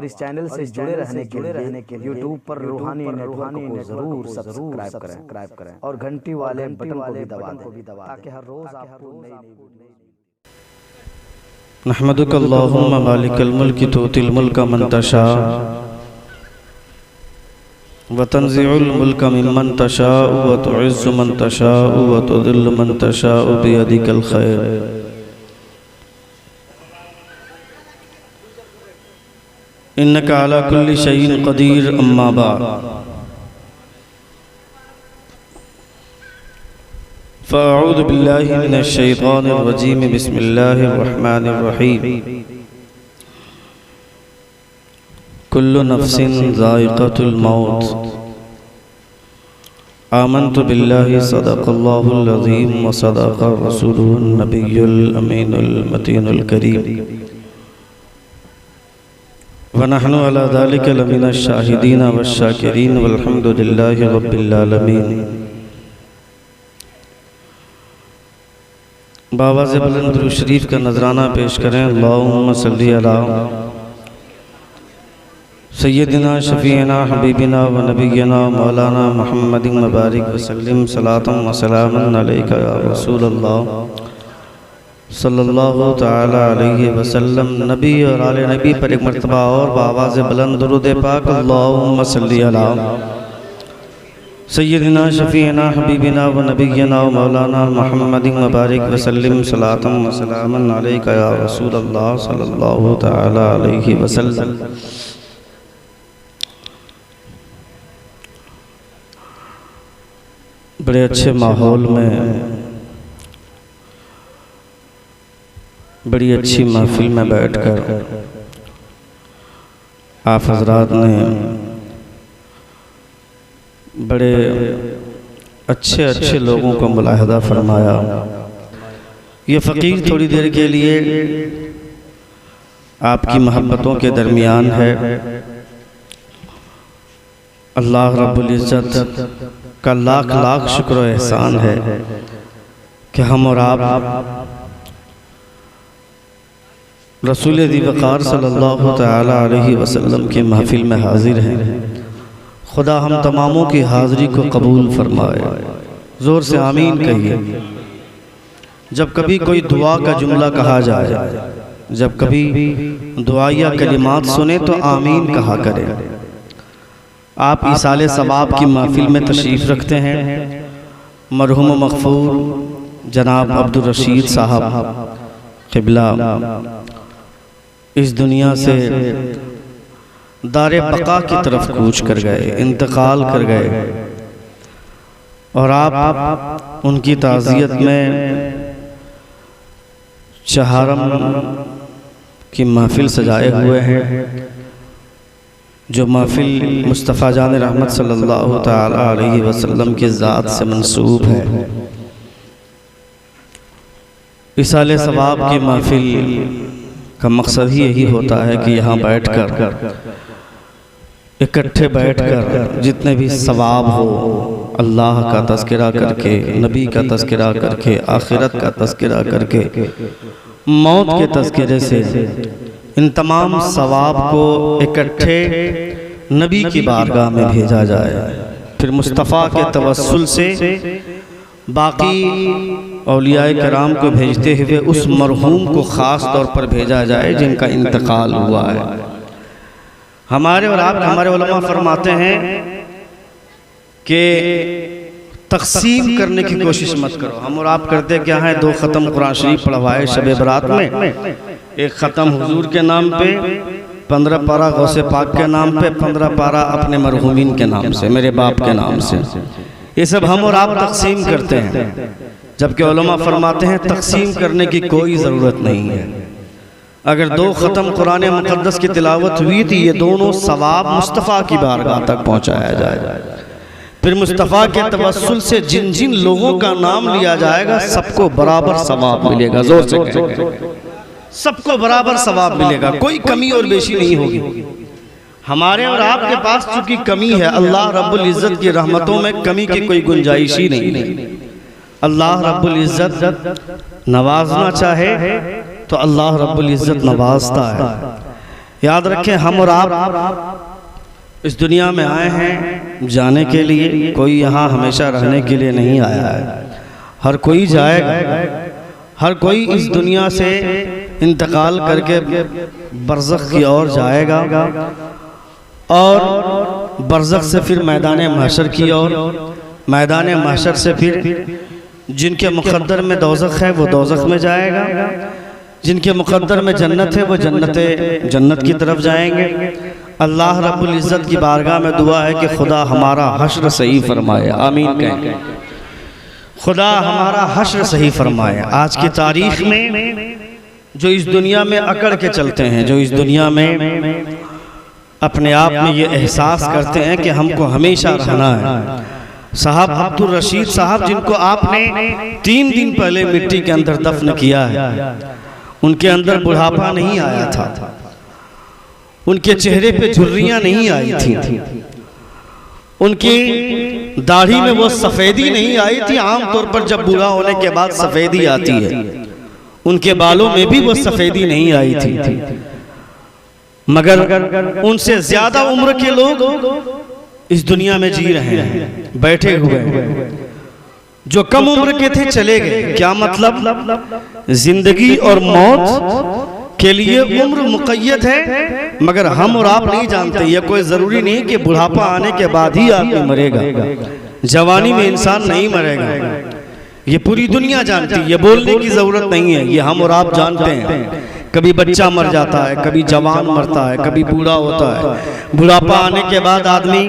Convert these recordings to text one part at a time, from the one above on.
इस चैनल से जुड़े रहने के लिए यूट्यूब पर रूहानी नेटवर्क को जरूर सब्सक्राइब करें और घंटी वाले बटन को भी दबा दें ताकि हर रोज आपको नई नहमदुक अल्लाहुम्मा मालिकल मुल्क तुतिल मुल्क मन तशा व तंज़िउल मुल्क मिम्मन तशा व तुइज़्ज़ु मन तशा व तुज़िल्लु मन तशा बियदिकल खैर। इन्नका अला कुल्लि शैइन क़दीर अम्मा बाद फ़अऊज़ु बिल्लाहि मिनश शैतानिर रजीम बिस्मिल्लाहिर रहमानिर रहीम। कुल्लु नफ्सिन ज़ाइक़तुल मौत आमन्तु बिल्लाहि सदक़ल्लाहुल अज़ीम व सदक़ रसूलुहुन नबियुल अमीनुल मतीनुल करीम व नहनु अला ज़ालिका लमिनश शाहिदीन वश्शाकिरीन वल्हम्दुलिल्लाहि रब्बिल आलमीन। बावाज़ बुलंद दुरूद शरीफ का नजराना पेश करें। अल्लाहुम्मा सल्ली अला सय्यदिना शफ़ीना हबीबिना व नबिय्यिना मौलाना मुहम्मदिन मुबारक वसल्लम सलातन व सलामन अलैका या रसूलल्लाह सल्लल्लाहु तआला अलैहि वसल्लम। नबी और आले नबी पर एक मरतबा और बावाज़ बुलंद दुरूद पाक। अल्लाहुम्मा सल्ली अला सय्यदिना शफ़ीना हबीबिना व नबिय्यिना मौलाना मुहम्मदिन मुबारक वसल्लम सलातन व सलामन अलैका या रसूलल्लाह सल्लल्लाहु तआला अलैहि वसल्लम। बड़े अच्छे माहौल में बड़ी अच्छी महफिल में बैठकर आप हजरात ने बड़े अच्छे लोगों को मुलाहिदा फरमाया। ये फ़कीर थोड़ी देर के लिए आपकी मोहब्बतों के दरमियान है। अल्लाह रब्बुल इज़्ज़त का लाख लाख शुक्र व एहसान है कि हम और आप रसूल दी वक़ार सल्लल्लाहु तआला अलैहि वसल्लम के महफिल में हाजिर हैं। खुदा हम तमामों की हाज़िरी को कबूल फरमाए। ज़ोर से आमीन कहिए। जब कभी कोई दुआ का जुमला कहा जाए, जब कभी दुआया कलिमात सुने तो आमीन कहा करें। आप इसाले सवाब की महफिल में तशरीफ़ रखते हैं। मरहूम मग़फ़ूर जनाब अब्दुल रशीद साहब क़िबला इस दुनिया से दारे बका की तरफ कूच कर गए, इंतकाल कर गए और आप उनकी ताज़ियत में चहारम की महफिल सजाए हुए हैं, जो महफिल मुस्तफ़ा जान रहमत सल्लल्लाहु तआला अलैहि वसल्लम के ज़ात से मंसूब है। इसाले सवाब की महफिल का मकसद ही यही होता है कि यहाँ बैठकर इकट्ठे बैठकर जितने भी सवाब हो अल्लाह का तज़किरा करके, नबी का तज़किरा करके, आखिरत का तज़किरा करके, मौत के तज़किरे से इन तमाम सवाब को इकट्ठे नबी की बारगाह में भेजा जाए। फिर मुस्तफ़ा के तवस्सुल से बाकी औलियाए कराम को भेजते हुए उस मरहूम को ख़ास तौर पर भेजा जाए जिनका इंतकाल हुआ है। हमारे और आप हमारे उलमा फरमाते हैं कि तक़सीम करने की कोशिश मत करो। हम और आप करते क्या हैं, 2 ख़त्म कुरान शरीफ पढ़वाए शब बरात में, 1 ख़त्म हुजूर के नाम पे, 15 पारा गौसे पाक के नाम पे, 15 पारा अपने मरहूमीन के नाम से, मेरे बाप के नाम से। ये सब हम और आप तक़सीम करते हैं, जबकि उलमा फरमाते हैं तक़सीम करने की कोई ज़रूरत नहीं है। अगर 2 ख़त्म कुरान मुक़द्दस की तिलावत हुई थी, ये दोनों सवाब मुस्तफ़ा की बारगाह तक पहुँचाया जाए। फिर मुस्तफ़ा के तवस्सुल से जिन जिन लोगों का नाम लिया जाएगा सबको बराबर सवाब मिलेगा। जोर से कहें, सबको बराबर सवाब मिलेगा, कोई कमी और बेशी नहीं होगी। हमारे और आपके पास चूंकि कमी है, अल्लाह रब्बुल इज़्ज़त की रहमतों में कमी की कोई गुंजाइश ही नहीं। अल्लाह रब्बुल इज़्ज़त नवाजना चाहे तो अल्लाह रब्बुल इज़्ज़त नवाजता है। याद रखें, हम और आप इस दुनिया में आए हैं जाने के लिए, कोई यहाँ हमेशा रहने के लिए नहीं आया है। हर कोई जाएगा, हर कोई इस दुनिया से इंतकाल करके बरज़ख की ओर जाएगा और बरज़ख से फिर मैदान महशर की ओर, मैदान महशर से फिर जिनके मुक़द्दर में दोज़ख है वो दोज़ख में जाएगा, जिनके मुक़द्दर में जन्नत है वो जन्नत की तरफ जाएंगे। अल्लाह रब्बुल इज़्ज़त की बारगाह में दुआ है कि खुदा हमारा हश्र सही फरमाए, आमीन कहें। खुदा हमारा हश्र सही फरमाए। आज की तारीख़ में जो इस दुनिया में अकड़ के चलते हैं, जो इस दुनिया में अपने आप में ये एहसास करते हैं कि हमको हमेशा रहना है। साहब अब्दुल रशीद साहब, जिनको आपने 3 दिन पहले मिट्टी के अंदर दफन किया है, उनके अंदर बुढ़ापा नहीं आया था, उनके चेहरे पे झुर्रियां नहीं आई थी, उनकी दाढ़ी में वो सफ़ेदी नहीं आई थी। आमतौर पर जब बूढ़ा होने के बाद सफ़ेदी आती है, उनके बालों में भी वो सफ़ेदी नहीं आई थी। मगर उनसे ज़्यादा उम्र के लोग इस दुनिया में जी रहे हैं, बैठे हुए हैं। जो कम उम्र के थे चले गए। क्या मतलब? जिंदगी और मौत के लिए उम्र मुक़य्यद है, मगर हम और आप नहीं जानते। ये कोई ज़रूरी नहीं कि बुढ़ापा आने के बाद ही आदमी मरेगा, जवानी में इंसान नहीं मरेगा। ये पूरी दुनिया जानती है, ये बोलने की ज़रूरत नहीं है, ये हम और आप जानते हैं। कभी बच्चा मर जाता है, कभी जवान मरता है, कभी बूढ़ा होता है। बुढ़ापा आने के बाद आदमी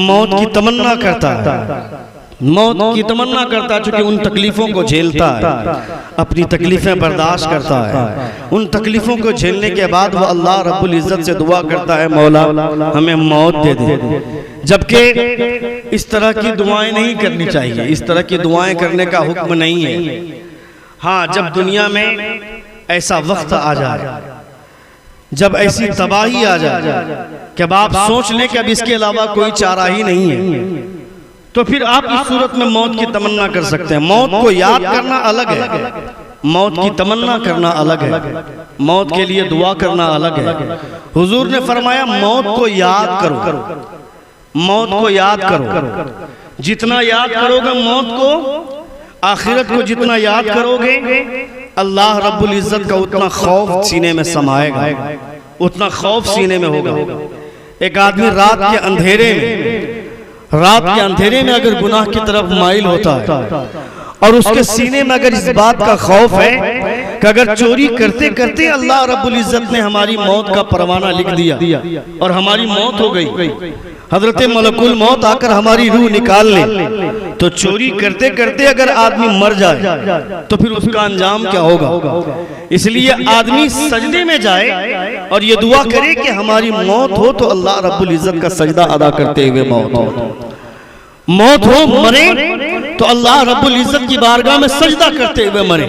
मौत की तमन्ना करता है, मौत की तमन्ना करता है, चूंकि उन तकलीफ़ों को झेलता है, अपनी तकलीफ़ें बर्दाश्त करता है। उन तकलीफ़ों को झेलने के बाद वो अल्लाह रब्बुल इज़्ज़त से दुआ करता है, मौला हमें मौत दे दे। जबकि इस तरह की दुआएं नहीं करनी चाहिए, इस तरह की दुआएं करने का हुक्म नहीं है। हाँ, जब दुनिया में ऐसा वक्त आ जाए, जब ऐसी तबाही आ जाए कि अब आप सोच लें कि अब इसके अलावा कोई चारा ही नहीं है, तो फिर आप इस सूरत में मौत की तमन्ना कर सकते हैं। मौत को याद करना अलग है, मौत की तमन्ना करना अलग है, मौत के लिए दुआ करना अलग है। हुजूर ने फरमाया मौत को याद करो, मौत को याद करो। जितना याद करोगे मौत को, आखिरत को जितना याद करोगे, अल्लाह रब्बुल इज़्ज़त का उतना खौफ सीने में समाएगा, उतना खौफ सीने में होगा। एक आदमी रात के अंधेरे में अगर गुनाह की तरफ माइल होता है और उसके सीने में अगर इस बात का खौफ है कि अगर चोरी करते करते अल्लाह रब्बुल इज़्ज़त ने हमारी मौत का परवाना लिख दिया और हमारी मौत हो गई, हजरत मलकुल मौत आकर हमारी रूह निकाल ले, तो चोरी करते करते अगर आदमी मर जाए तो फिर उसका अंजाम क्या होगा? इसलिए आदमी सजदे में जाए और ये दुआ करे कि हमारी मौत हो तो अल्लाह रब्बुल इज़्ज़त का सजदा अदा करते हुए मौत हो, मरे तो अल्लाह रब्बुल इज़्ज़त की बारगाह में सजदा करते हुए मरे।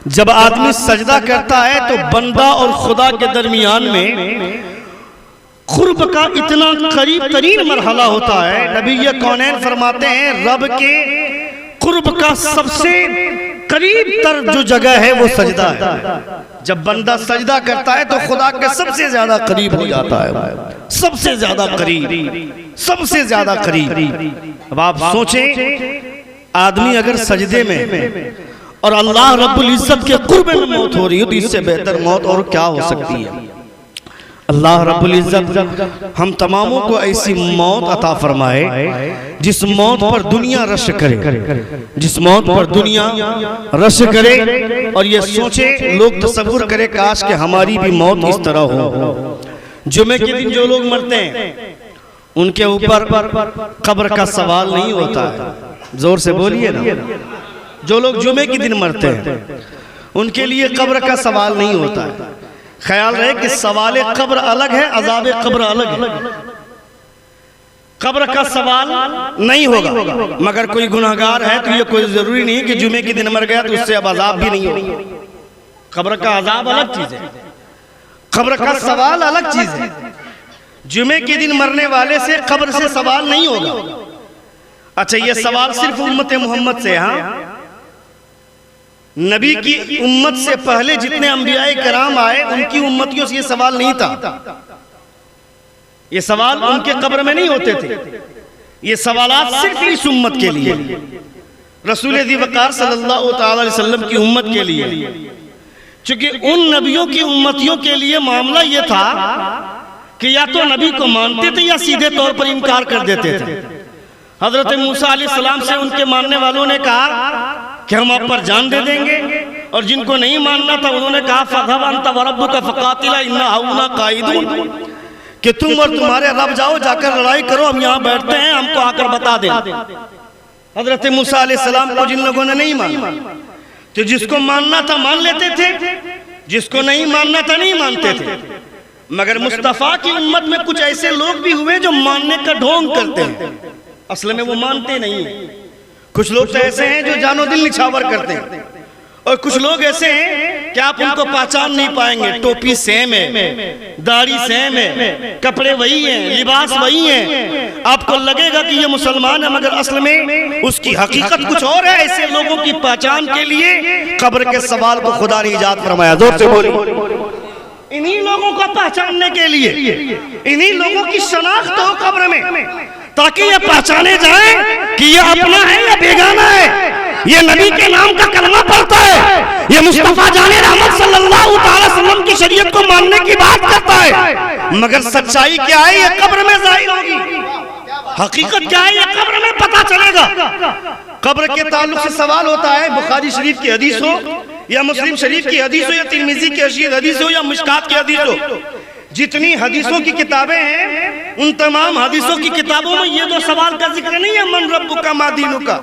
जब आदमी सजदा करता है तो बंदा और खुदा के दरमियान में खुर्ब का इतना करीब तरीन मरहला होता है। नबी ये कौनैन फरमाते हैं रब के खुर्ब का सबसे करीब तर जो जगह है वो सजदा है। जब बंदा सजदा करता है तो खुदा के सबसे ज्यादा करीब हो जाता है, सबसे ज्यादा करीब, सबसे ज्यादा करीब। अब आप सोचें, आदमी अगर सजदे में और अल्लाह रब्बुल इज़्ज़त के कुर्ब में मौत हो रही हो तो इससे बेहतर मौत और क्या हो सकती है? अल्लाह रब्बुल इज़्ज़त हम तमामों को ऐसी मौत अता फरमाए जिस मौत पर दुनिया रश करे, जिस मौत पर दुनिया रश करे और ये सोचे, लोग तसव्वुर करे काश कि हमारी भी मौत इस तरह हो। जुमे के दिन जो लोग मरते हैं उनके ऊपर कब्र का सवाल नहीं होता है, जोर से बोलिए ना। जो लोग जुमे के दिन मरते हैं उनके लिए कब्र का सवाल नहीं होता है। ख्याल रहे कि सवाल कब्र अलग है, अज़ाब कब्र अलग है। कब्र का सवाल नहीं होगा, मगर कोई गुनहगार है तो ये कोई जरूरी नहीं कि जुमे के दिन मर गया तो उससे अब अज़ाब भी नहीं होगा। कब्र का अज़ाब अलग चीज है, कब्र का सवाल अलग चीज है। जुमे के दिन मरने वाले से कब्र से सवाल नहीं होगा। अच्छा, ये सवाल सिर्फ उम्मत मोहम्मद से, हाँ नबी की उम्मत से पहले जितने अंबियाए कराम आए उनकी उम्मतियों से ये सवाल नहीं था। ये सवाल उनके कब्र में नहीं होते थे, ये सवालात सिर्फ इस उम्मत के लिए, रसूल दी वकार सल्लल्लाहु अलैहि वसल्लम की उम्मत के लिए। क्योंकि उन नबियों की उम्मतियों के लिए मामला ये था कि या तो नबी को मानते थे या सीधे तौर पर इनकार कर देते थे। हजरत मूसा अलैहिस्सलाम से उनके मानने वालों ने कहा कि हम आप पर जान दे देंगे, और जिनको नहीं मानना था उन्होंने कहा फज़हब अंता व रब्बुका फ़क़ातिला इन्ना हाउना क़ाइदून, कि तुम और तुम्हारे रब जाओ, जाकर लड़ाई करो, हम यहाँ बैठते हैं, हमको आकर बता दें। हजरत मूसा अलैहिस्सलाम को जिन लोगों ने नहीं माना, तो जिसको मानना था मान लेते थे, जिसको नहीं मानना था नहीं मानते थे। मगर मुस्तफ़ा की उम्मत में कुछ ऐसे लोग भी हुए जो मानने का ढोंग करते हैं, असल में वो मानते नहीं है। कुछ लोग तो ऐसे हैं जो जानो दिल निछावर करते हैं, और कुछ लोग ऐसे हैं कि आप उनको पहचान नहीं पाएंगे। टोपी सेम है, दाढ़ी सेम है, कपड़े वही हैं, लिबास वही हैं, आपको लगेगा कि ये मुसलमान है, मगर असल में उसकी हकीकत कुछ और है। ऐसे लोगों की पहचान के लिए कब्र के सवाल को खुदा ने इजाद फरमाया। जोर से बोलिए। इन्हीं लोगों को पहचानने के लिए, इन्हीं लोगों की शनाख्त हो कब्र में, ताकि ये पहचाने जाए कि ये अपना है या बेगाना है, ये नबी के नाम का कलमा पढ़ता है, ये मुस्तफा जाने रहमत सल्लल्लाहु अलैहि वसल्लम की शरीयत को मानने की बात करता है। मगर सच्चाई क्या है ये कब्र में जाहिर होगी, हकीकत क्या है ये कब्र में पता चलेगा। कब्र के ताल्लुक से सवाल होता है, बुखारी शरीफ की हदीस हो या मुस्लिम शरीफ की हदीस हो या तिरमिजी की हदीस हो या मिशकात की हदीस हो, जितनी हदीसों की किताबें हैं उन तमाम हदीसों की किताबों में ये दो सवाल का जिक्र नहीं है, मन रब्बुका मा दीनुका।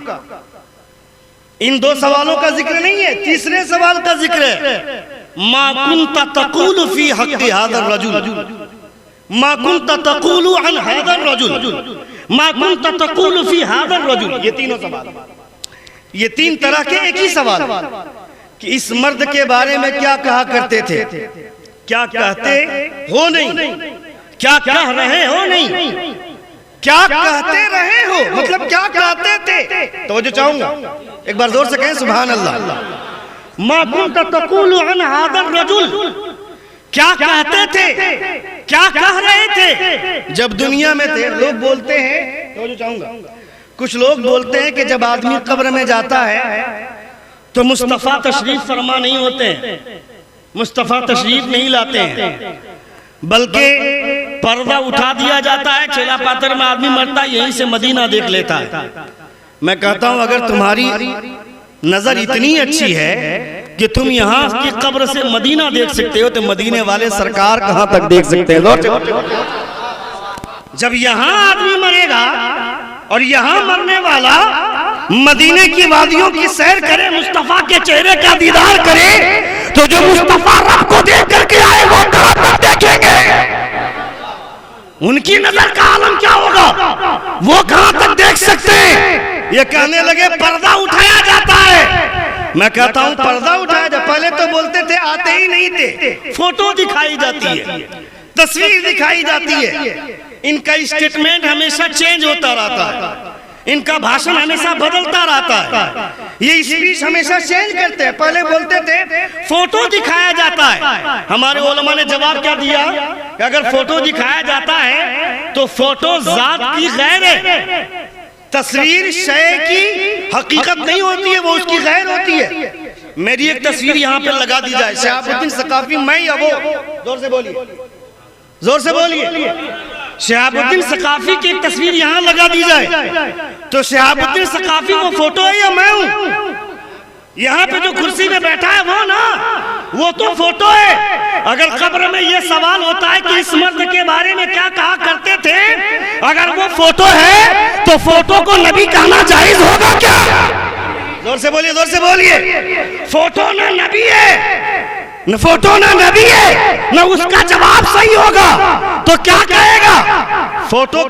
इन दो सवालों का जिक्र नहीं है, तीसरे सवाल का जिक्र है, मा कुंता तक़ूलु फी हक़्क़ि हाज़ा रजुल, मा कुंता तक़ूलु अन हाज़ा रजुल, मा कुंता तक़ूलु फी हाज़ा रजुल। ये तीनों सवाल, ये तीन तरह के एक ही सवाल कि इस मर्द के बारे में क्या कहा करते थे, क्या कहते हो नहीं, क्या कह रहे हो नहीं, क्या कहते रहे हो, मतलब क्या कहते थे। तो जो चाहूंगा एक बार जोर से कहें सुभान अल्लाह। मा कुंता तक़ूलु अन हाज़ा रजुल, क्या कहते थे, क्या कह रहे थे जब दुनिया में थे। लोग बोलते हैं, तो जो चाहूंगा, कुछ लोग बोलते हैं कि जब आदमी कब्र में जाता है तो मुस्तफ़ा तशरीफ फरमा नहीं होते हैं, मुस्तफ़ा तशरीफ नहीं लाते हैं, बल्कि पर्दा उठा दिया जाता है, चेला पातर में आदमी मरता है, यहीं से मदीना देख लेता है। मैं कहता हूं अगर तुम्हारी नजर इतनी अच्छी है कि तुम यहाँ की कब्र से मदीना देख सकते हो, तो मदीने वाले सरकार कहाँ तक देख सकते हैं। जब यहाँ आदमी मरेगा और यहाँ मरने वाला मदीने की वादियों की सैर करे, मुस्तफा के चेहरे का दीदार करे, तो जो मुस्तफा रब को देख करके आए वो कहां तक देखेंगे, उनकी नजर का आलम क्या होगा, वो कहां तक देख सकते हैं। ये कहने लगे पर्दा उठाया जाता है, मैं कहता हूं पर्दा उठाया जाए, पहले तो बोलते थे आते ही नहीं थे, फोटो दिखाई जाती है, तस्वीर दिखाई जाती है, इनका स्टेटमेंट हमेशा चेंज होता रहता है, इनका भाषण हमेशा बदलता रहता है, ये स्पीच हमेशा चेंज करते हैं। पहले बोलते थे फोटो दिखाया जाता है, हमारे उलमा ने जवाब क्या दिया कि अगर फोटो दिखाया जाता है तो फोटो जात की गैर है, तस्वीर शय की हकीकत नहीं होती है, वो उसकी गैर होती है। मेरी एक तस्वीर यहाँ पे लगा दी जाए, शहाबुद्दीन सकाफी, मैं या वो, जोर से बोलिए, जोर से बोलिए, शहाबुद्दीन सकाफी की एक तस्वीर यहाँ लगा दी जाए तो शहाबुद्दीन सकाफी वो फोटो है या मैं हूँ? यहाँ पे जो कुर्सी में बैठा है वो ना, वो तो फोटो है। अगर कब्र में ये सवाल होता है कि इस मर्द के बारे में क्या कहा करते थे, अगर वो फोटो है तो फोटो को नबी कहना जायज होगा क्या? जोर से बोलिए, जोर से बोलिए। फोटो ना नबी है, न फोटो ना नबी है, न उसका जवाब सही होगा तो क्या कहेगा? फोटो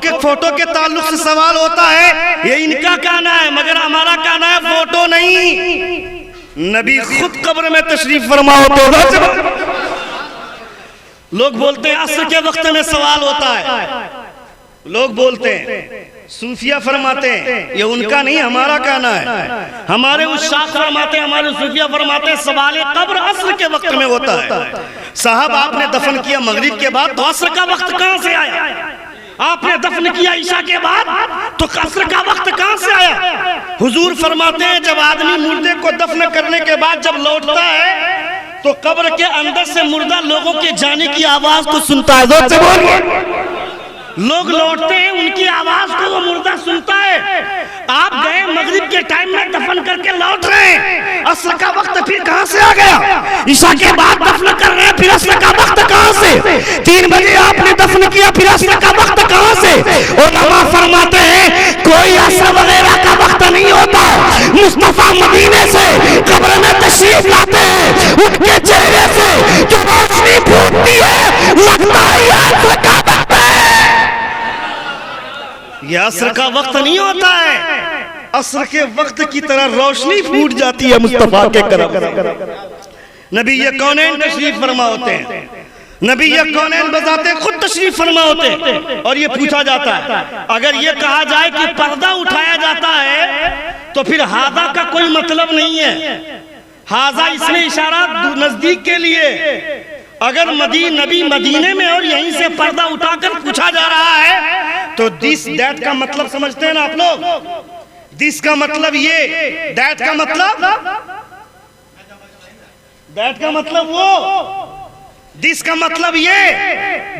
के ताल्लुक से सवाल होता है, ये इनका कहना है, मगर हमारा कहना है फोटो नहीं, नबी खुद कब्र में तशरीफ फरमा होते। लोग बोलते हैं असर के वक्त में सवाल होता है, लोग बोलते हैं सूफिया फरमाते हैं, ये उनका नहीं हमारा कहना है, हमारे उस्ताद फरमाते हैं, हमारे सूफिया फरमाते हैं सवाल कब्र अस्र के वक्त में होता है। साहब आपने दफन किया मगरिब के बाद, तो अस्र का वक्त कहां से आया? आपने दफन किया ईशा के बाद, तो अस्र का वक्त कहां से आया? हुजूर फरमाते हैं जब आदमी मुर्दे को दफन करने के बाद जब लौटता है तो कब्र के अंदर से मुर्दा लोगों के जाने की आवाज को सुनता है। जोर से बोलिए। लोग लौटते हैं, उनकी आवाज को वो मुर्दा सुनता है। आप गए मगरिब के टाइम में दफन करके लौट रहे हैं, अस्र का वक्त फिर कहां से आ गया? ईशा के बाद दफन कर रहे हैं, फिर अस्र का वक्त कहां से? 3 बजे आपने दफन किया, फिर अस्र का वक्त कहां से? उलमा फरमाते हैं कोई अस्र वगैरह का वक्त नहीं होता। मुस्तफा मदीने से कब्र में तशरीफ लाते हैं, उनके चेहरे से जो रोशनी फूटती है लगता है अस्र का वक्त है। यह अस्र का वक्त नहीं होता है, अस्र के वक्त की तरह रोशनी फूट जाती है मुस्तफा के करम। नबी ये कौनैन तशरीफ फरमा होते हैं, नबी ये कौनैन बजाते खुद तशरीफ फरमा होते हैं। और ये पूछा जाता है, अगर ये कहा जाए कि पर्दा उठाया जाता है तो फिर हाजा का कोई मतलब नहीं है। हाजा इसमें इशारा नजदीक के लिए। अगर नबी मदीने में और यहीं से पर्दा उठाकर पूछा जा रहा है तो दिस दैट का मतलब समझते हैं ना आप लोग? दिस का मतलब ये, दैट का मतलब, दैट का मतलब वो, दिस का मतलब ये,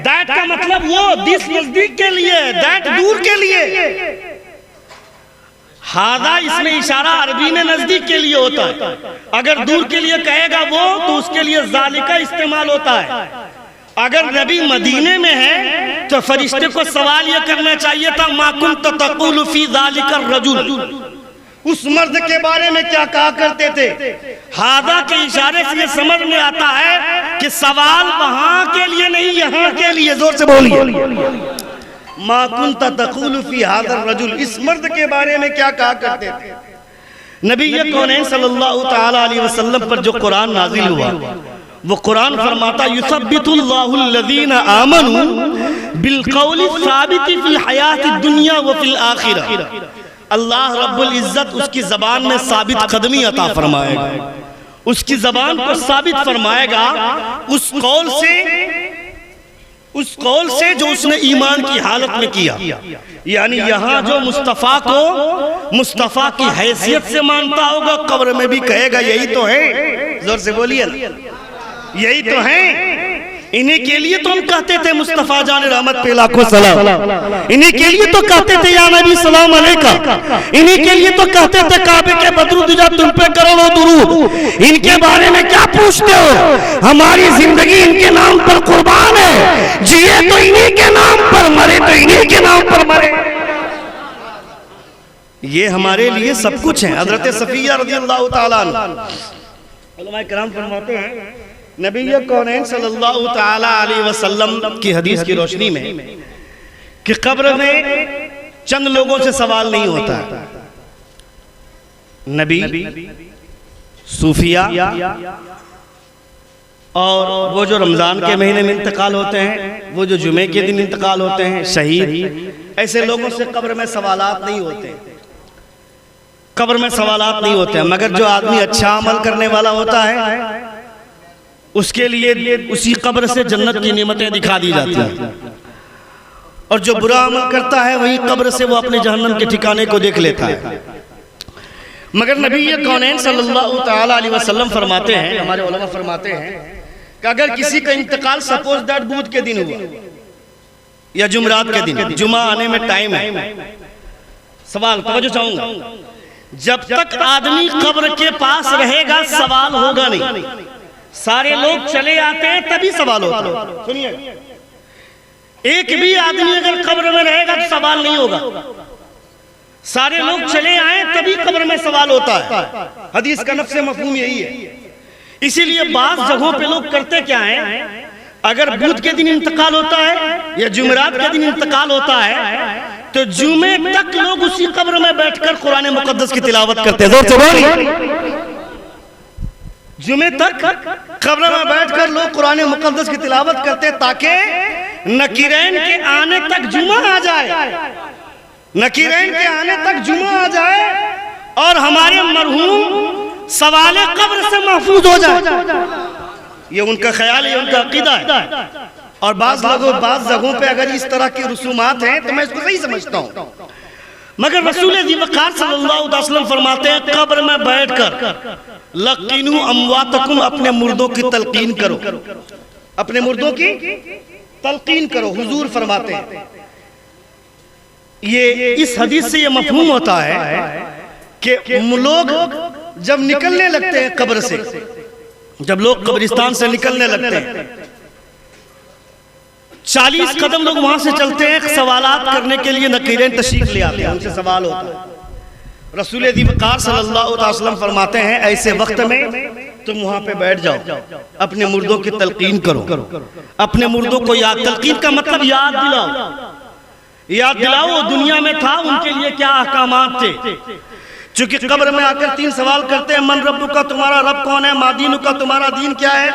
दैट का मतलब वो। दिस नजदीक के लिए, दैट दूर के लिए। हादा इसमें इशारा अरबी में नजदीक के लिए होता है। अगर दूर के लिए कहेगा वो तो उसके लिए जालिका इस्तेमाल होता है। अगर नबी मदीने में है तो फरिश्ते को सवाल यह करना चाहिए था, मा कुंत तक़ूलु फी ज़ालिका रजुल, उस मर्द के बारे में क्या कहा करते थे? हादा के इशारे से समझ में आता है कि सवाल वहां के लिए नहीं, यहाँ के लिए। जोर से बोलिए। मा कुंत तक़ूलु फी हाज़ा रजुल, इस मर्द के बारे में क्या कहा करते थे? नबी कौनैन सल्लल्लाहु तआला अलैहि वसल्लम पर जो कुरान नाजिल हुआ, वो कुरान फरमाता युसब्बितुल्लाहु अल्लज़ीना आमनू बिल क़ौलि साबिति फ़िल हयाति दुनिया व फ़िल आखिरह। अल्लाह रब्बुल इज्जत उसकी जबान में साबित कदमी अता फरमाएगा, उसकी जबान को साबित फरमाएगा उस कौल से जो उसने ईमान की हालत में किया। यानी यहाँ जो मुस्तफ़ा को मुस्तफ़ा की हैसियत से मानता होगा, कब्र में भी कहेगा यही तो है। जोर से बोलिए, यही तो है। इन्हीं के लिए तो हम कहते थे मुस्तफ़ा जान रहमत पे लाखों सलाम। इन्हीं के लिए तो कहते थे या नबी सलाम अलैका। इन्हीं के लिए तो कहते थे काबे के बदरुद्दुजा तुम पे करोड़ों दुरूद। इनके बारे में क्या पूछते हो? हमारी जिंदगी इनके नाम पर कुर्बान है, जिए तो इन्हीं के नाम पर, मरे तो इन्हीं के नाम पर मरे। ये हमारे लिए सब कुछ है। हजरत सफिया रज़ियल्लाहु ताला अन्हा, उलमाए किराम फरमाते हैं नबी कौनैन सल्लल्लाहु तआला अलैहि वसल्लम की हदीस की रोशनी में कि कब्र में चंद लोगों से सवाल नहीं होता है। नबी, सूफिया और वो जो रमजान के महीने में इंतकाल होते हैं, वो जो जुमे के दिन इंतकाल होते हैं, शहीद, ऐसे लोगों से कब्र में सवालात नहीं होते। कब्र में सवालात नहीं होते हैं। मगर जो आदमी अच्छा अमल करने वाला होता है उसके लिए उसी कब्र से जन्नत की नेमतें दिखा दी जाती हैं, और जो बुरा अमल करता है वही कब्र से वो अपने जहन्नम के ठिकाने को देख लेता है। मगर नबी कौनैन सल्लल्लाहु तआला अलैहि वसल्लम फरमाते हैं, हमारे उलमा फरमाते हैं कि अगर किसी का इंतकाल सपोज दैट बुध के दिन हुआ या जुमरात के दिन, जुमा आने में टाइम है, सवाल तवज्जो चाहूंगा, जब तक आदमी कब्र के पास रहेगा सवाल होगा नहीं। सारे लोग चले आते हैं तभी सवाल होता है। सुनिए, एक भी आदमी अगर कब्र में रहेगा तो सवाल नहीं होगा। सारे लोग चले आए तभी कब्र में सवाल होता है। हदीस का नफ्स मफहूम यही है। इसीलिए बात जगहों पे लोग करते क्या हैं, अगर बुध के दिन इंतकाल होता है या जुमेरात के दिन इंतकाल होता है तो जुमे तक लोग उसी कब्र में बैठकर कुरान मुकद्दस की तिलावत करते हैं। जुमे तक कब्र में बैठकर लोग कुरान मुकद्दस की तिलावत करते ताकि नकीरैन के आने तक जुमा आ जाए। नकीरैन के आने तक जुमा आ जाए और हमारे मरहूम सवाले कब्र से महफूज हो जाए। ये उनका ख्याल है, उनका अकीदा है। और बाज़ जगहों पे अगर इस तरह की रसूमात हैं तो मैं इसको सही समझता हूँ, मगर रसूल वक़ार सल्लल्लाहु अलैहि वसल्लम फरमाते हैं कब्र में बैठकर लकीनु अमवातकुम, अपने मुर्दों की तलकीन करो, अपने मुर्दों की तलकीन करो। हुजूर फरमाते हैं ये इस हदीस से ये मफहूम होता है कि लोग जब निकलने लगते हैं कब्र से, जब लोग कब्रिस्तान से निकलने लगते हैं 40 कदम लोग वहां से चलते हैं, सवालात करने के लिए नकीरैन तशरीफ ले आते हैं, उनसे सवाल होता है। रसूल वक़ार सल्लल्लाहु अलैहि वसल्लम फरमाते हैं ऐसे वक्त में तुम वहां पे बैठ जाओ, अपने मुर्दों की तलकीन करो, अपने मुर्दों को याद, तलकीन का मतलब याद दिलाओ, याद दिलाओ वो दुनिया में था, उनके लिए क्या अहकामात थे। चूंकि कब्र में आकर 3 सवाल करते हैं, मन रब्बु का, तुम्हारा रब कौन है, मादीनु का, तुम्हारा दीन क्या है,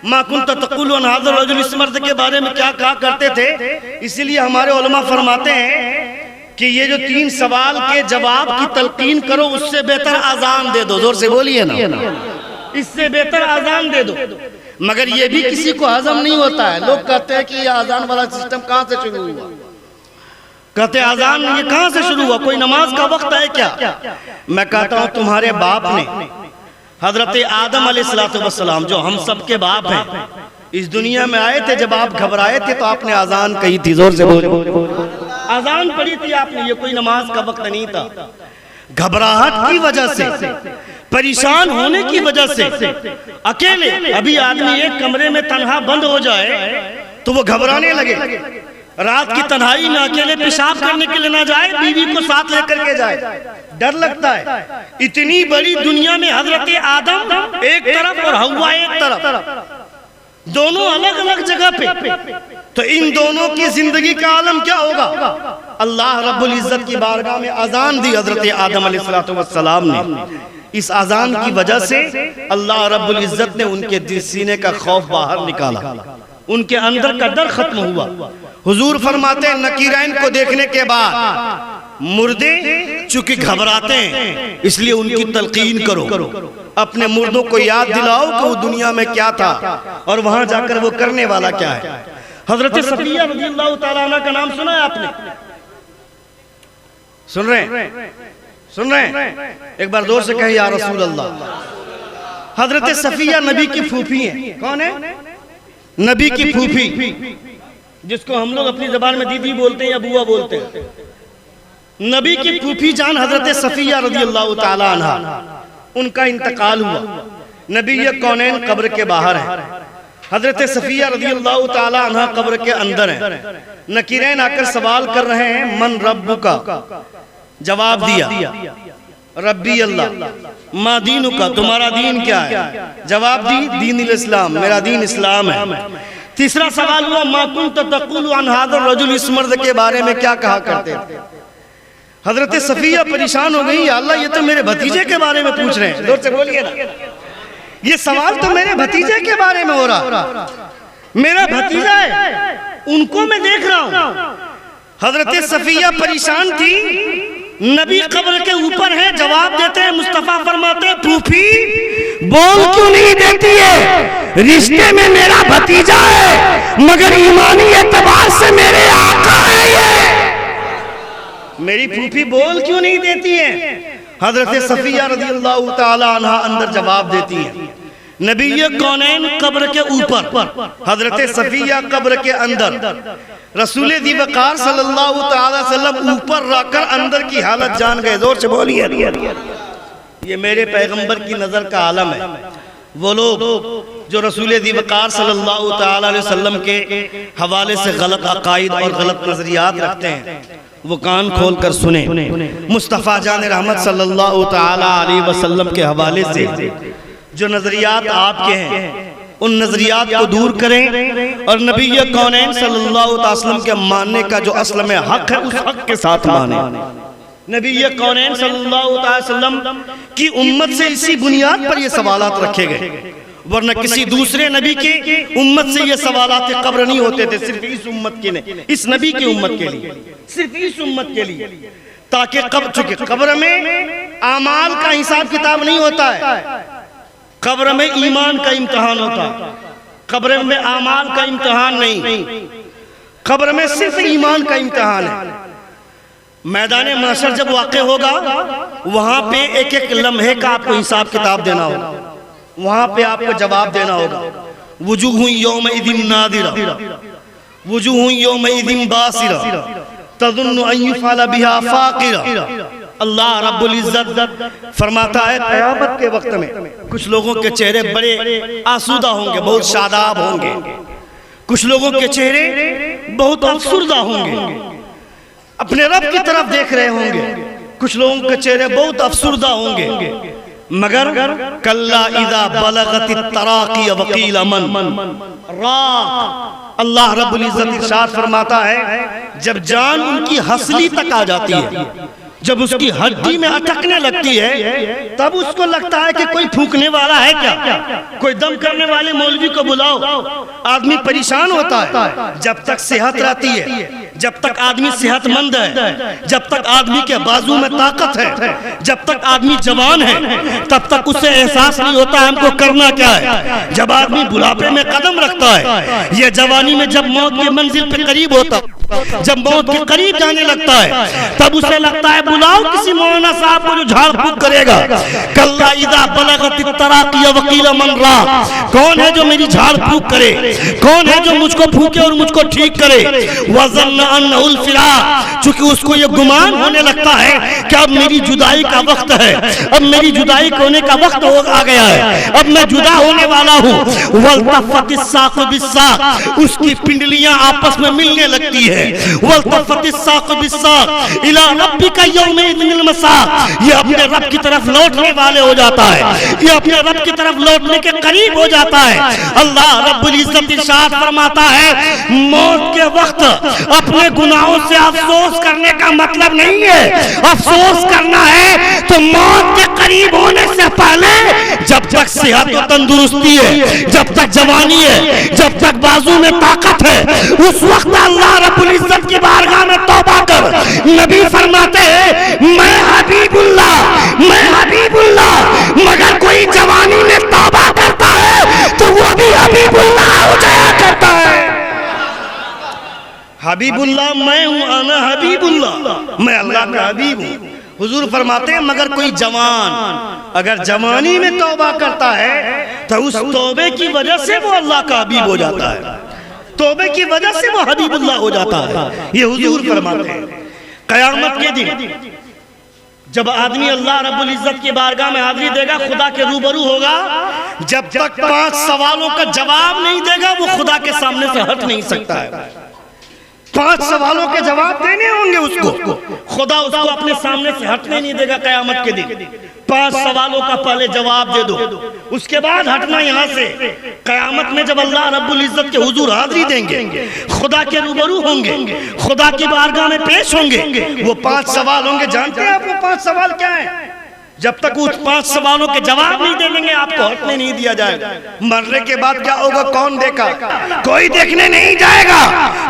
मा कुन्त तक़ूलु अन हाज़ा रजुल, इस मर्द के बारे में क्या कहा करते थे। इसीलिए हमारे उलमा फरमाते हैं कि ये जो 3 सवाल के जवाब की तलकीन करो, उससे बेहतर आजान दे दो। जोर से बोलिए ना, इससे बेहतर आजान दे दो। मगर ये भी किसी को हजम नहीं होता है। लोग कहते हैं कि ये आजान वाला सिस्टम कहाँ से शुरू हुआ, कहते आजान ये कहाँ से शुरू हुआ, कोई नमाज का वक्त है क्या। मैं कहता हूँ तुम्हारे बाप ने, हजरत आदम अलैहिस्सलाम जो हम सब के बाप हैं, इस दुनिया में आए थे, जब आप घबराए थे तो आपने आजान कही थी। जोर से बोलो, आजान पढ़ी थी आपने, ये कोई नमाज का वक्त नहीं था। घबराहट की वजह से, परेशान होने की वजह से, अकेले अभी आदमी एक कमरे में तन्हा बंद हो जाए तो वो घबराने लगे, रात की तन्हाई में अकेले पेशाब करने के लिए ना जाए, बीवी को साथ लेकर के जाए, डर लगता है। इतनी बड़ी दुनिया में हजरत आदम एक तरफ और हव्वा एक तरफ, दोनों अलग अलग जगह पे, तो इन दोनों की जिंदगी का आलम क्या होगा। अल्लाह रब्बुल इज्जत की बारगाह में अजान दी हजरत आदम अलैहिस्सलाम ने। इस अजान की वजह से अल्लाह रब्बुल इज्जत ने उनके दिल सीने का खौफ बाहर निकाला, उनके अंदर का डर खत्म हुआ। हुजूर फरमाते हैं नकीरैन को देखने के बाद मुर्दे चूंकि घबराते हैं, इसलिए उनकी तलकीन करो, अपने मुर्दों को याद दिलाओ कि वो दुनिया में क्या था और वहां जाकर वो करने वाला क्या है। हजरत सफिया रज़ियल्लाहु ताला अन्हा का नाम सुना है आपने, सुन रहे हैं, सुन रहे हैं, एक बार जोर से कहे या रसूल अल्लाह। हजरत सफिया नबी की फूफी है। कौन है? नबी की फूफी, जिसको हम लोग अपनी जबान में दीदी बोलते हैं या बुआ बोलते हैं। नबी की फूफी जान हजरत सफिया रज़ियल्लाहु ताला अन्हा, उनका इंतकाल हुआ। नबी ये कौनैन कब्र के बाहर है, हजरत सफिया रज़ियल्लाहु ताला अन्हा कब्र के अंदर है। नकीरैन आकर सवाल कर रहे हैं मन रब्बु का, जवाब दिया रब्बी अल्लाह। मा दीनु का, तुम्हारा दीन क्या है, जवाब दी दीन इस्लाम, मेरा दीन इस्लाम है। तीसरा सवाल हुआ मा कुन्त तक़ूलु अन हाज़ा रजुल, इस मर्द के बारे में क्या कहा करते थे। हजरत सफिया परेशान हो गई, अल्लाह ये तो मेरे भतीजे के बारे में पूछ रहे हैं। जोर से बोलिए ना, ये सवाल तो मेरे भतीजे के बारे में हो रहा, मेरा भतीजा है, उनको मैं देख रहा हूं। हजरत सफिया परेशान थी, नबी कब्र के ऊपर है, जवाब देते हैं, मुस्तफा फरमाते हैं फूफी बोल क्यों नहीं देती है, रिश्ते में मेरा भतीजा है मगर ईमानी एतबार से मेरे आका है ये, मेरी फूफी बोल क्यों नहीं देती है। हजरत सफिया रज़ियल्लाहु ताला अन्हा अंदर जवाब देती है। नबी कौनैन कब्र के ऊपर, हजरत सफिया कब्र के अंदर, रसूल वक़ार सल्लल्लाहु अलैहि वसल्लम ऊपर रखकर अंदर की हालत जान गए। जोर से बोलिए, ये मेरे पैगंबर की नजर का आलम है। वो लोग जो रसूल वक़ार सल्लल्लाहु अलैहि वसल्लम के हवाले से गलत अकायद और गलत नजरियात रखते हैं, वो कान खोल कर सुने। मुस्तफ़ा जान रहमत सल्लल्लाहु अलैहि वसल्लम के हवाले से जो नजरियात आपके हैं, उन नजरियात को दूर करें और नबी कौनैन सल्लल्लाहु अलैहि वसल्लम के मानने का जो असल में हक है, उस हक के साथ माने। नबी कौनैन सल्लल्लाहु अलैहि वसल्लम की उम्मत से इसी बुनियाद पर ये सवालात रखे गए। वरना किसी दूसरे नबी की उम्मत से ये सवालात कब्र नहीं होते थे, सिर्फ इस उम्मत के ने, इस नबी की उम्मत के लिए, सिर्फ इस उम्मत के लिए, ताकि चूंकि कब्र में आमाल का हिसाब किताब नहीं होता है, कब्र में ईमान का इम्तिहान होता है, कब्र में आमाल का इम्तिहान नहीं, कब्र में सिर्फ ईमान का इम्तिहान है। मैदान महशर जब वाक़ होगा वहां पे एक एक लम्हे का आपको हिसाब किताब देना होगा, वहां पे आपको जवाब देना होगा। वुजूह यौमइदिन नादिरा वुजूह यौमइदिन बासिरा तज़ुन्नु अन युफ़अल बिहा फ़ाक़िरा। अल्लाह रब्बुल इज़्ज़त फरमाता है क़यामत के वक्त में कुछ लोगों के चेहरे बड़े आसूदा होंगे, बहुत शादाब होंगे, कुछ लोगों के चेहरे बहुत अफसुर्दा होंगे, अपने रब की तरफ देख रहे होंगे, कुछ लोगों के चेहरे बहुत अफसुर्दा होंगे। मगर कल्ला इज़ा बलगतित तराक़ी वक़ील मन राक़, अल्लाह रब्बुल इज़्ज़त इरशाद फरमाता है जब जान उनकी हसली तक आ जाती है, जब उसकी हड्डी में अटकने लगती है, तब उसको लगता है कि कोई फूंकने वाला है क्या, कोई दम करने वाले मौलवी को बुलाओ। आदमी परेशान होता है। जब तक सेहत रहती है, जब तक आदमी सेहतमंद है, जब तक आदमी के बाजू में ताकत है, जब तक आदमी जवान है, तब तक उसे एहसास नहीं होता हमको करना क्या है। जब आदमी बुढ़ापे में कदम रखता है, ये जवानी में जब मौत के मंजिल पे करीब होता, जब मौत के करीब जाने लगता है, तब उसे लगता है बुलाओ किसी मौलाना साहब को जो झाड़ फूक करेगा। कल्ला इज़ा बलगतित तराक़ी वक़ील मन राक़, कौन है जो मेरी झाड़ फूक करे, कौन है जो मुझको फूके और मुझको ठीक करे। वज़न्न अन्नहुल फ़िराक़, चूंकि उसको ये गुमान होने लगता है कि अब मेरी जुदाई का वक्त है, अब मेरी जुदाई होने का वक्त आ गया है, अब मैं जुदा होने वाला हूँ। वल्तफ़तिस साक़ु बिस्साक़, उसकी पिंडलियां आपस में मिलने लगती है। वल्तफ़तिस साक़ु बिस्साक़ इला रब्बिका यौमइज़िनिल मसाक़, ये अपने रब की तरफ लौटने वाले हो जाता है, ये अपने रब की तरफ लौटने के करीब हो जाता है। अल्लाह रब्बुल इज़्ज़त इरशाद फरमाता है मौत के वक्त अपने गुनाहों से अफसोस करने का मतलब नहीं है, अफसोस करना है तो मौत के करीब होने से पहले, जब तक सेहत और तंदुरुस्ती है, जब तक जवानी है, जब तक बाजू में ताकत है, उस वक्त अल्लाह रब्बुल इज़्ज़त की बारगाह में तौबा कर। नबी फरमाते हैं मैं हबीबुल्लाह, मैं हबीबुल्लाह, मगर कोई जवानी में तौबा करता है तो वो भी हबीबुल्लाह हो जाया करता है। हबीबुल्लाह मैं हूँ, अना हबीबुल्लाह, मैं अल्लाह का हबीब हूँ। हुजूर फरमाते हैं मगर कोई जवान अगर जवानी में तौबा करता है तो उस तौबे की वजह से वो अल्लाह का हबीब हो जाता है, तौबे की वजह से वो हबीबुल्लाह हो जाता है। ये हुजूर फरमाते हैं क़यामत के दिन जब आदमी अल्लाह रब्बुल इज़्ज़त की बारगाह में हाज़िरी देगा, खुदा के रूबरू होगा, जब तक 5 सवालों का जवाब नहीं देगा वो खुदा के सामने से हट नहीं सकता है। 5 सवालों के जवाब देने होंगे उसको, खुदा उसको अपने सामने से हटने नहीं देगा क़यामत के दिन। 5 सवालों का पहले जवाब दे दो, उसके बाद हटना यहाँ से। क़यामत में जब अल्लाह रब्बुल इज़्ज़त के हुजूर हाज़िरी देंगे, खुदा के रूबरू होंगे, खुदा की बारगाह में पेश होंगे, वो 5 सवाल होंगे। जानते हैं आप वो 5 सवाल क्या है? जब तक उस 5 सवालों के जवाब नहीं दे देंगे आपको हटने नहीं दिया जाएगा। मरने के बाद क्या होगा कौन देखा? कोई देखने नहीं जाएगा।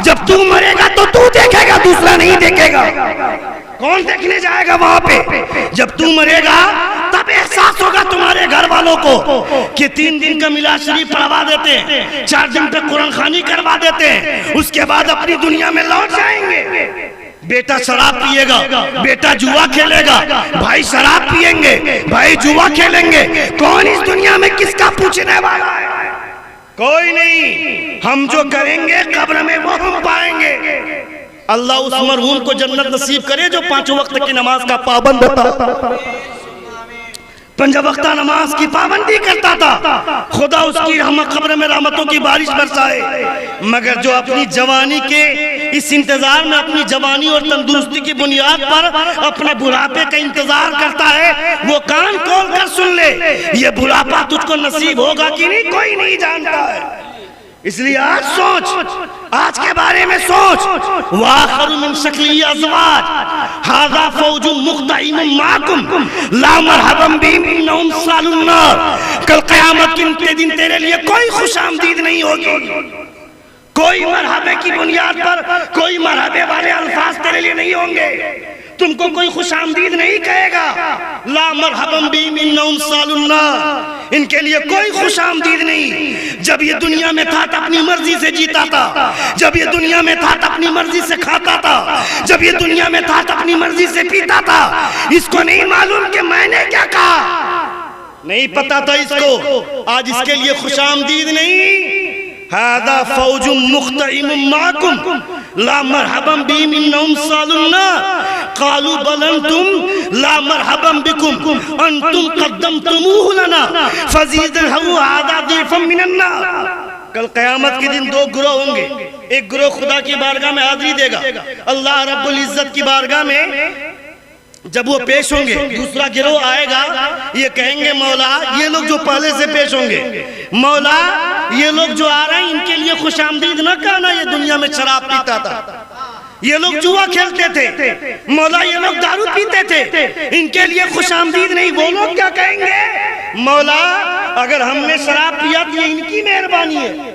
जब तू मरेगा तो तू देखेगा, दूसरा नहीं देखेगा। कौन देखने जाएगा वहां पे? जब तू मरेगा तब एहसास होगा तुम्हारे घर वालों को कि 3 दिन का मिलाद शरीफ पढ़वा देते हैं, 4 दिन पे कुरान खानी करवा देते हैं, उसके बाद अपनी दुनिया में लौट जाएंगे। बेटा शराब पिएगा, बेटा जुआ खेलेगा, भाई शराब पिएंगे, भाई जुआ खेलेंगे। कौन इस दुनिया में किसका पूछने वाला है? कोई नहीं। हम जो करेंगे कब्र में वो हम पाएंगे। अल्लाह उस मरहूम को जन्नत नसीब करे जो 5 वक्त की नमाज का पाबंद था, 5 वक्त नमाज की पाबंदी करता था। खुदा उसकी कब्र में रहमतों की बारिश बरसाए। मगर जो अपनी जवानी के इस इंतजार में, अपनी जवानी और तंदुरुस्ती की बुनियाद पर अपने बुढ़ापे का इंतजार करता है, वो कान खोल कर सुन ले, ये बुढ़ापा तुझको नसीब होगा कि नहीं कोई नहीं जानता है। इसलिए आज सोच, आज के बारे में सोच। वाखरु मिन शक्ली अज़वाज हाज़ा फौजुम मुक़्तहिमुम माकुम ला मरहबन बिहिम इन्नहुम सालुन नार। कल क़यामत के दिन तेरे लिए कोई खुशामदीद नहीं होगी, कोई मरहबे की बुनियाद पर कोई मरहबे वाले अल्फाज तेरे लिए नहीं होंगे, तुमको कोई खुशामदीद नहीं कहेगा। ला मरहबन बिहिम इन्नहुम सालुन नार, इनके लिए कोई खुशामदीद नहीं। जब ये दुनिया में था तो अपनी मर्जी से जीता था, जब ये दुनिया में था तो अपनी मर्जी से खाता था, जब ये दुनिया में था तो अपनी मर्जी से पीता था। इसको नहीं मालूम कि मैंने क्या कहा, नहीं पता था इसको। आज इसके लिए खुशामदीद नहीं। हादा फौजुम मुक़्तहिमुम माकुम ला मरहबन बिहिम इन्नहुम सालुन नार। क़ालू बल अंतुम ला मरहबन बिकुम अंतुम क़द्दमतुमूहु लना फ़ज़ीदहु हादा ज़िफ़न मिनन नार। कल क़यामत के दिन दो गिरोह होंगे, एक गिरोह खुदा की बारगाह में हाज़िरी देगा, अल्लाह रब्बुल इज़्ज़त की बारगाह में जब वो पेश होंगे, दूसरा गिरोह आएगा, ये कहेंगे मौला ये लोग जो पहले से पेश होंगे, मौला ये लोग जो आ रहे हैं इनके लिए खुशामदीद न कहना, ये दुनिया में शराब पीता था, ये लोग जुआ खेलते थे, मौला ये लोग दारू पीते थे, इनके लिए खुशामदीद नहीं। वो लोग क्या कहेंगे, मौला अगर हमने शराब पिया तो ये इनकी मेहरबानी है,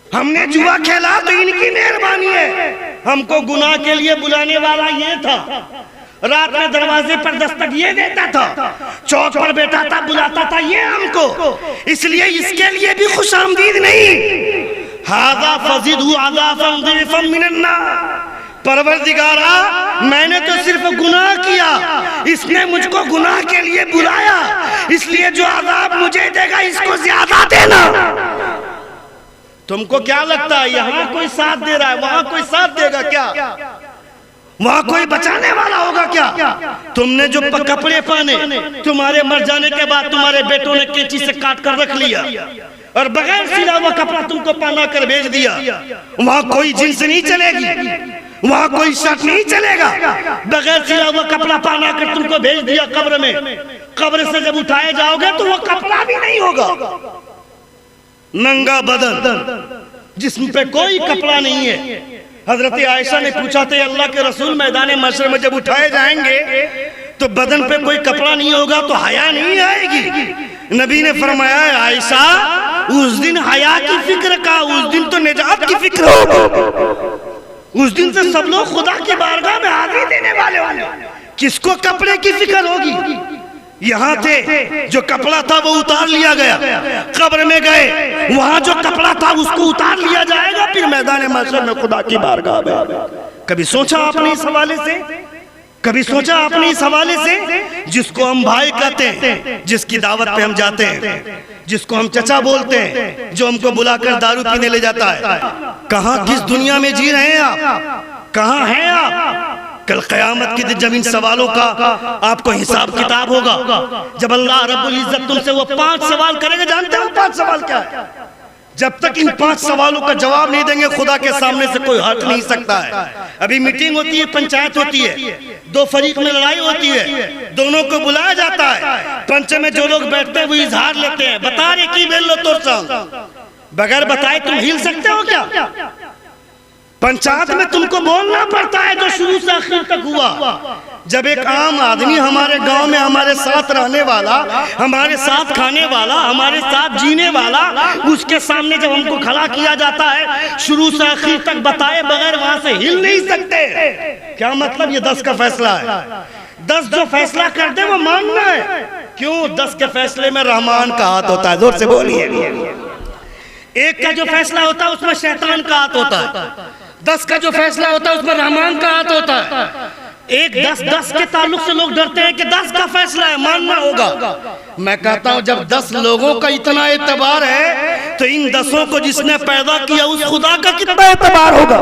हमने जुआ खेला तो इनकी मेहरबानी है, हमको गुनाह के लिए बुलाने वाला ये था, रात में दरवाजे पर दस्तक ये देता था, चौक पर बैठा था बुलाता था ये हमको, इसलिए इसके लिए भी खुशामदीद नहीं। हाज़ा फ़ज़िदहु अज़ाफ़न ज़िफ़न मिनन नार। परवरदिगारा मैंने तो सिर्फ गुनाह किया, इसने मुझको गुनाह के लिए बुलाया, इसलिए जो अज़ाब मुझे देगा इसको ज्यादा देना। तुमको क्या लगता है यहाँ कोई साथ दे रहा है, वहां कोई साथ देगा क्या, वहां कोई बचाने वाला होगा क्या? तुमने जो कपड़े पहने तुम्हारे मर जाने के बाद तुम्हारे बेटों ने कैंची से काट कर रख लिया और बगैर सिला हुआ कपड़ा तुमको पहना कर भेज दिया, वहां कोई जींस नहीं चलेगी, वहां कोई शर्ट नहीं चलेगा, बगैर सिला हुआ कपड़ा पहना कर तुमको भेज दिया कब्र में, कब्र से जब उठाए जाओगे तो वो कपड़ा भी नहीं होगा, नंगा बदन जिस्म पे कोई कपड़ा नहीं है। हजरत आयशा ने पूछा था अल्लाह के रसूल मैदान महशर में जब उठाए जाएंगे तो बदन पे कोई कपड़ा नहीं होगा तो हया नहीं आएगी। नबी ने फरमाया आयशा उस दिन हया की फिक्र का, उस दिन तो निजात की फिक्र होगी, उस दिन से सब लोग खुदा की बारगाह में हाजिरी देने वाले होंगे, किसको कपड़े की फिक्र होगी? यहाँ थे जो कपड़ा था वो उतार लिया गया, कब्र में गए वहां जो कपड़ा था उसको उतार लिया जाएगा, फिर मैदान महशर में खुदा की बारगाह में। कभी सोचा आपने इस हवाले से, कभी सोचा आपने इस हवाले से? जिसको हम भाई कहते हैं, जिसकी दावत पे हम जाते हैं, जिसको हम चचा बोलते हैं, जो हमको बुलाकर दारू पीने ले जाता है, कहाँ किस दुनिया में जी रहे हैं आप, कहाँ हैं आप? कल क़यामत के दिन जब इन सवालों का आपको हिसाब किताब होगा, जब अल्लाह रब्बुल इज़्ज़त तुमसे वो 5 सवाल करेंगे, जानते हो 5 सवाल क्या है? जब तक इन 5 सवालों का जवाब नहीं देंगे खुदा के सामने से कोई हट नहीं सकता है। अभी मीटिंग होती है, पंचायत होती है, 2 फरीक में लड़ाई होती है, दोनों को बुलाया जाता है, पंच में जो लोग बैठते हैं वो इजहार लेते हैं, बता रहे की बेल लो तोर संग, बगैर बताए तुम हिल सकते हो क्या? पंचायत में तुमको बोलना पड़ता है जो शुरू से आखिर तक हुआ। जब एक आम आदमी हमारे गांव में हमारे साथ रहने वाला, हमारे साथ खाने वाला, हमारे साथ जीने वाला, उसके सामने जब हमको खड़ा किया जाता है शुरू से आखिर तक बताए बगैर वहां से हिल नहीं सकते। क्या मतलब? ये 10 का फैसला है, 10 जो फैसला कर दे वो मानना है। क्यों? 10 के फैसले में रहमान का हाथ होता है, जोर से बोलिए। एक का जो फैसला होता है उसमें शैतान का हाथ होता है, 10 का जो फैसला होता है उसमें रहमान का हाथ होता है। एक 10 के ताल्लुक से लोग डरते हैं कि 10 का फैसला है, मानना होगा। मैं कहता हूं जब 10 लोगों का इतना एतबार है तो इन 10 को जिसने पैदा किया उस खुदा का कितना एतबार होगा?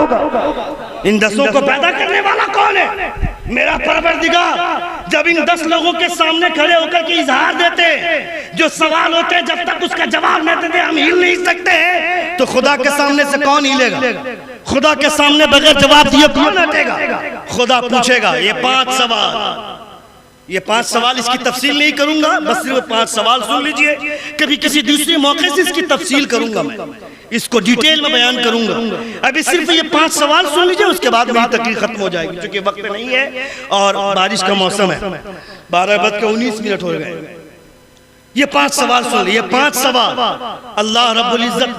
इन 10 को पैदा करने वाला कौन है? मेरा परवरदिगार। जब इन 10 लोगों के सामने खड़े होकर के इजहार देते हैं, जो सवाल होते हैं, जब तक उसका जवाब नहीं देते हम हिल नहीं सकते, तो खुदा के सामने से कौन हिलेगा? खुदा के सामने बगैर जवाब दिए कौन हटेगा? खुदा पूछेगा ये 5 सवाल, ये 5 सवाल, इसकी तफसील नहीं करूंगा, बस सिर्फ 5 सवाल सुन लीजिए। कभी किसी दूसरे मौके से इसकी तफसील करूंगा, मैं इसको डिटेल में बयान करूंगा। अभी सिर्फ ये 5 सवाल सुन लीजिए, उसके बाद मेरी तकरीर खत्म हो जाएगी, क्योंकि वक्त नहीं है और बारिश का मौसम है। 12:19 हो गए। ये 5 सवाल सुन लीजिए। 5 सवाल अल्लाह रब्बुल इज्जत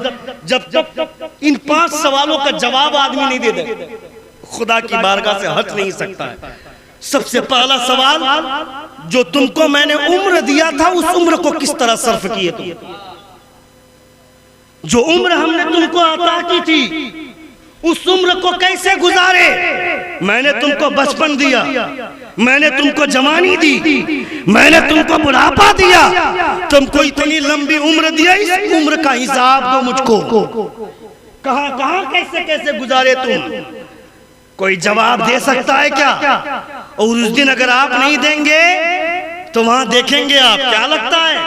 जब तक इन 5 सवालों का जवाब आदमी नहीं दे दे, खुदा की बारगाह से हट नहीं सकता है। सबसे पहला सवाल, जो तुमको मैंने उम्र दिया था उस उम्र को किस तरह सर्फ किए तुम? जो उम्र हमने तुमको अता की थी उस उम्र को कैसे गुजारे? मैंने तुमको बचपन दिया, मैंने तुमको जवानी दी, मैंने तुमको बुढ़ापा दिया, तुमको इतनी लंबी उम्र दिया, इस उम्र का हिसाब दो मुझको। कहां कहां कैसे कैसे गुजारे तुम? कोई जवाब दे सकता है क्या? और उस दिन अगर आप नहीं देंगे तो वहां देखेंगे आप। क्या लगता है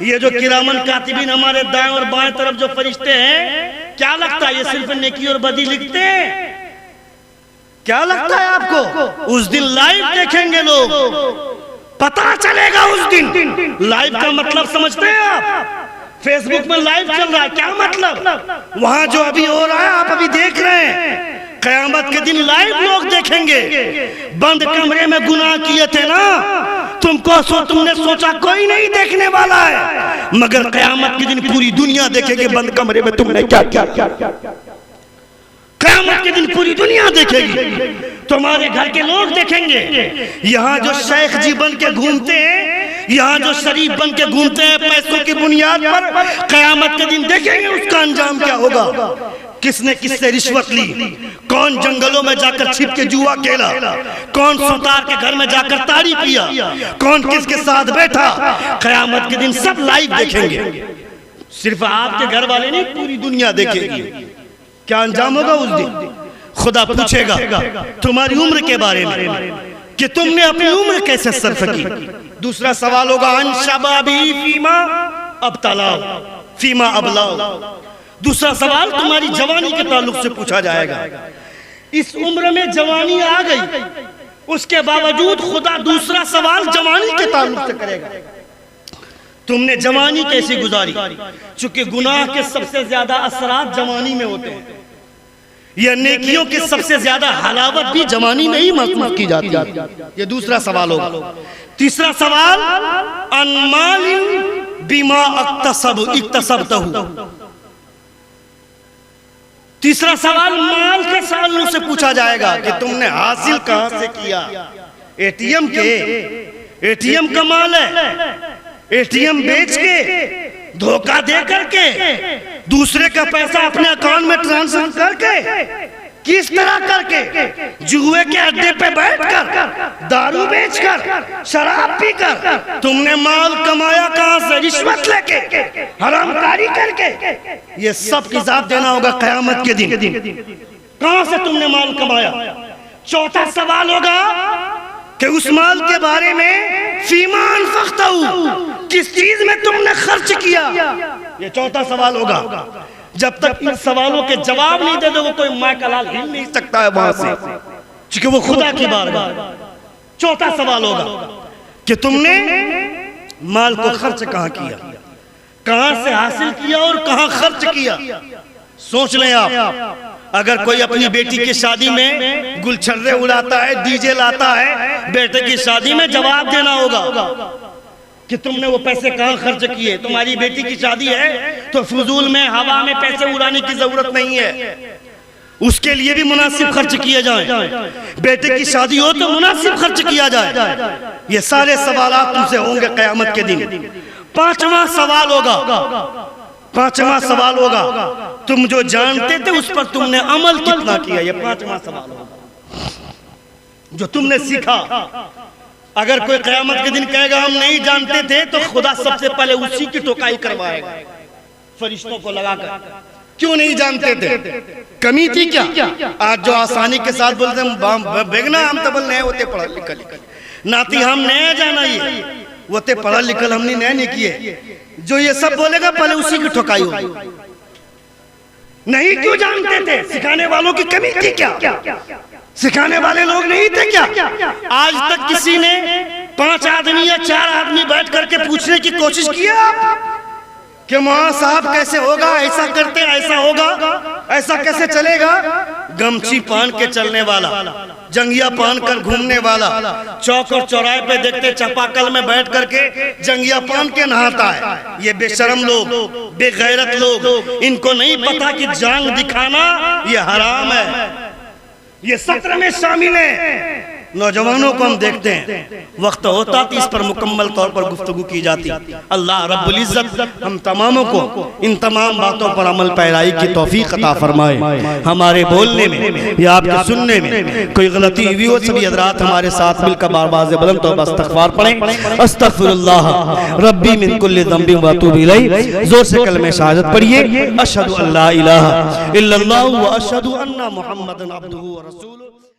ये जो किरामन कातिबीन हमारे दाएं और बाएं तरफ जो फरिश्ते हैं, क्या लगता है ये सिर्फ नेकी और बदी लिखते हैं? क्या लगता है आपको? उस दिन लाइव देखेंगे लोग, पता चलेगा उस दिन। लाइव का मतलब समझते हैं आप? फेसबुक में लाइव चल रहा है, क्या मतलब? वहां जो अभी हो रहा है आप अभी देख रहे हैं। कयामत के दिन लाइव लोग देखेंगे। बंद कमरे में गुनाह किए थे ना, तुमने सोचा कोई नहीं देखने वाला है, मगर कयामत के दिन पूरी दुनिया देखेगी बंद कमरे में तुमने क्या क्या क्या क्या। कयामत के दिन पूरी दुनिया देखेगी, तुम्हारे घर के लोग देखेंगे। यहाँ जो शेख जी बन के घूमते हैं, यहाँ जो शरीफ बन के घूमते हैं पैसों की बुनियाद पर, कयामत के दिन देखेंगे उसका अंजाम क्या होगा। किसने किससे रिश्वत ली, कौन जंगलों में जाकर छिप के जुआ खेला, कौन सुतार के घर में जाकर ताड़ी पिया, कौन किसके साथ बैठा, कयामत के दिन सब लाइव देखेंगे। सिर्फ आपके घर वाले नहीं, पूरी दुनिया देखेगी। क्या अंजाम होगा उस दिन? खुदा पूछेगा तुम्हारी उम्र के बारे में कि तुमने अपनी उम्र कैसे सर्फ की। दूसरा सवाल होगा अन शबाबी फीमा अबतलाओ फीमा अबलाओ। दूसरा सवाल तुम्हारी जवानी के ताल्लुक से पूछा जाएगा। इस उम्र में जवानी आ गई, उसके बावजूद खुदा दूसरा सवाल जवानी के ताल्लुक से करेगा। तुमने जवानी कैसी गुजारी? चूंकि गुनाह के सबसे ज्यादा असरात जवानी में होते हैं, यह नेकियों की सबसे ज्यादा हलावत भी जवानी में ही महसूस की जाती है। यह दूसरा सवाल होगा। तीसरा सवाल अनमालिन बिमा इक्तसबतहु। तीसरा सवाल माल के सालों से पूछा जाएगा कि तुमने हासिल कहां से किया। एटीएम का माल है, एटीएम बेच के, धोखा दे करके, दूसरे का पैसा अपने अकाउंट में ट्रांसफर करके, किस तरह करके, जुए के अड्डे पे बैठकर, दारू बेचकर, शराब पीकर तुमने माल कमाया कहां से? रिश्वत लेके, हरामकारी करके। ये सब हिसाब देना होगा कयामत के दिन। कहां से तुमने माल कमाया? चौथा सवाल होगा कि उस माल के बारे में फीमा अनफक्तहु, किस चीज में तुमने खर्च किया। ये चौथा सवाल होगा। जब तक इन सवालों के जवाब नहीं दे दोगे कोई माँ का लाल हिल नहीं सकता है वहां से, क्योंकि वो खुदा की बारगाह। चौथा सवाल होगा कि तुमने माल को खर्च कहां किया, कहां से हासिल किया और कहां खर्च किया। सोच लें आप, अगर कोई अपनी बेटी की शादी में गुलछर्रे उड़ाता है, डीजे लाता है, बेटे की शादी में जवाब देना होगा कि तुमने वो पैसे कहां खर्च किए। तुम्हारी बेटी की शादी है तो फजूल में हवा में पैसे उड़ाने की जरूरत नहीं है, उसके लिए भी मुनासिब खर्च किए जाएं। बेटे की शादी हो तो मुनासिब खर्च किया जाए। ये सारे सवाल तुमसे होंगे कयामत के दिन। पांचवा सवाल होगा तुम जो जानते थे उस पर तुमने अमल कितना किया। ये पांचवा सवाल होगा जो तुमने सीखा। अगर कोई कयामत के दिन कहेगा हम नहीं जानते थे, तो खुदा सबसे पहले उसी की टोकाई करवाएगा फरिश्तों को लगाकर। क्यों नहीं जानते थे? कमी थी क्या? आज जो आसानी के साथ बोलते हैं बेगना हम तबल नए होते पढ़ा लिखल, नाती हम नया जाना ये वो पढ़ा लिखल हमने नए नहीं किए। जो ये सब बोलेगा पहले उसी की ठोकाई होगी। नहीं क्यों जानते थे? सिखाने वालों की कमी थी क्या? सिखाने वाले लोग नहीं थे क्या? आज तक किसी ने 5 आदमी या 4 आदमी बैठ करके पूछने की कोशिश किया कि मौलाना साहब कैसे होगा, ऐसा करते ऐसा होगा, ऐसा कैसे चलेगा। गमछी पहन के चलने वाला, जंगिया पहन कर घूमने वाला, चौक और चौराहे पे देखते चापाकल में बैठ करके जंगिया पहन के नहाता है। ये बेशरम लोग, बेगैरत लोग, इनको नहीं पता कि जांग दिखाना ये हराम है, ये सत्र में शामिल है। नौजवानों को हम देखते हैं, वक्त होता तो इस पर मुकम्मल तौर पर गुफ्तगू की जाती। अल्लाह रब्बुल इज्जत हम तमामों को इन तमाम बातों पर अमल पैराई की तौफीक अता फरमाए। हमारे बोलने में या आपके सुनने में कोई गलती हुई हो, सभी हज़रात हमारे साथ मिलकर बार-बार बुलंद तौबा इस्तग़फ़ार पढ़ें। अस्तग़फ़िरुल्लाह रब्बी मिन कुल्लि ज़ंबिन व अतूबु इलैह। जोर से कलमे शहादत पढ़िए, अशहदु अल्ला इलाहा इल्लल्लाहु व अशहदु अन्ना मुहम्मदन अब्दुहु व रसूलुहु।